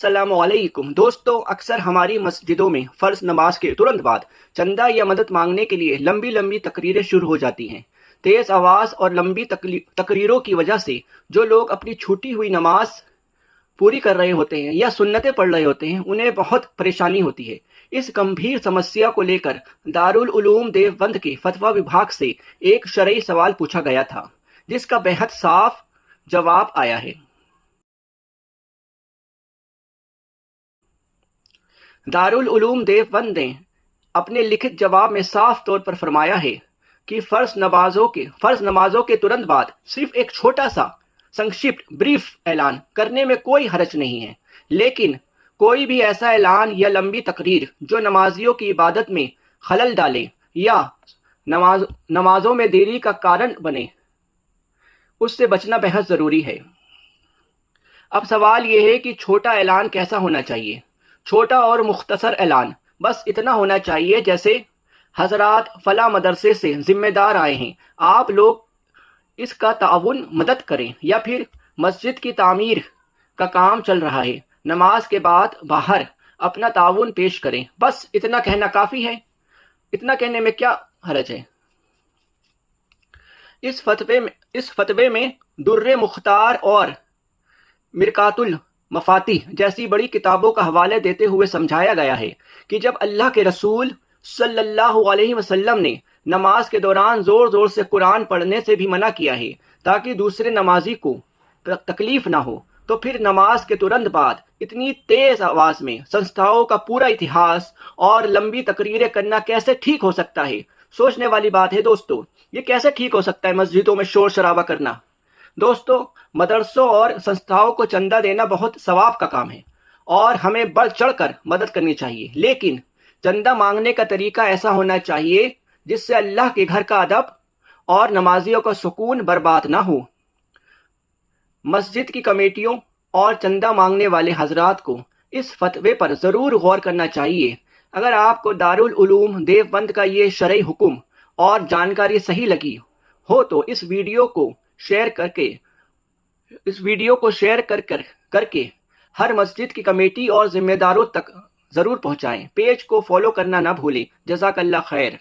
السلام علیکم دوستو، اکثر ہماری مسجدوں میں فرض نماز کے ترنت بعد چندہ یا مدد مانگنے کے لیے لمبی لمبی تقریریں شروع ہو جاتی ہیں۔ تیز آواز اور لمبی تقریروں کی وجہ سے جو لوگ اپنی چھوٹی ہوئی نماز پوری کر رہے ہوتے ہیں یا سنتیں پڑھ رہے ہوتے ہیں، انہیں بہت پریشانی ہوتی ہے۔ اس گمبھیر سمسیا کو لے کر دارالعلوم دیوبند کے فتویٰ وبھاگ سے ایک شرعی سوال پوچھا گیا تھا، جس کا بہت صاف جواب آیا ہے۔ دارالعلوم دیوبند نے اپنے لکھت جواب میں صاف طور پر فرمایا ہے کہ فرض نمازوں کے ترنت بعد صرف ایک چھوٹا سا سنکشپت بریف اعلان کرنے میں کوئی حرج نہیں ہے، لیکن کوئی بھی ایسا اعلان یا لمبی تقریر جو نمازیوں کی عبادت میں خلل ڈالے یا نمازوں میں دیری کا کارن بنے، اس سے بچنا بہت ضروری ہے۔ اب سوال یہ ہے کہ چھوٹا اعلان کیسا ہونا چاہیے؟ چھوٹا اور مختصر اعلان بس اتنا ہونا چاہیے جیسے: حضرات، فلاں مدرسے سے ذمہ دار آئے ہیں، آپ لوگ اس کا تعاون مدد کریں، یا پھر مسجد کی تعمیر کا کام چل رہا ہے، نماز کے بعد باہر اپنا تعاون پیش کریں۔ بس اتنا کہنا کافی ہے۔ اتنا کہنے میں کیا حرج ہے؟ اس فتوے میں در مختار اور مرکات المفاتیح جیسی بڑی کتابوں کا حوالے دیتے ہوئے سمجھایا گیا ہے کہ جب اللہ کے رسول صلی اللہ علیہ وسلم نے نماز کے دوران زور زور سے قرآن پڑھنے سے بھی منع کیا ہے تاکہ دوسرے نمازی کو تکلیف نہ ہو، تو پھر نماز کے ترنت بعد اتنی تیز آواز میں سنستھاؤں کا پورا اتہاس اور لمبی تقریریں کرنا کیسے ٹھیک ہو سکتا ہے؟ سوچنے والی بات ہے دوستو، یہ کیسے ٹھیک ہو سکتا ہے مسجدوں میں شور شرابہ کرنا؟ دوستو، مدرسوں اور سنستھاؤں کو چندہ دینا بہت ثواب کا کام ہے اور ہمیں بڑھ چڑھ کر مدد کرنی چاہیے، لیکن چندہ مانگنے کا طریقہ ایسا ہونا چاہیے جس سے اللہ کے گھر کا ادب اور نمازیوں کا سکون برباد نہ ہو۔ مسجد کی کمیٹیوں اور چندہ مانگنے والے حضرات کو اس فتوے پر ضرور غور کرنا چاہیے۔ اگر آپ کو دارالعلوم دیوبند کا یہ شرعی حکم اور جانکاری صحیح لگی ہو تو اس ویڈیو کو شیئر کر کے ہر مسجد کی کمیٹی اور ذمہ داروں تک ضرور پہنچائیں۔ پیج کو فالو کرنا نہ بھولیں۔ جزاک اللہ خیر۔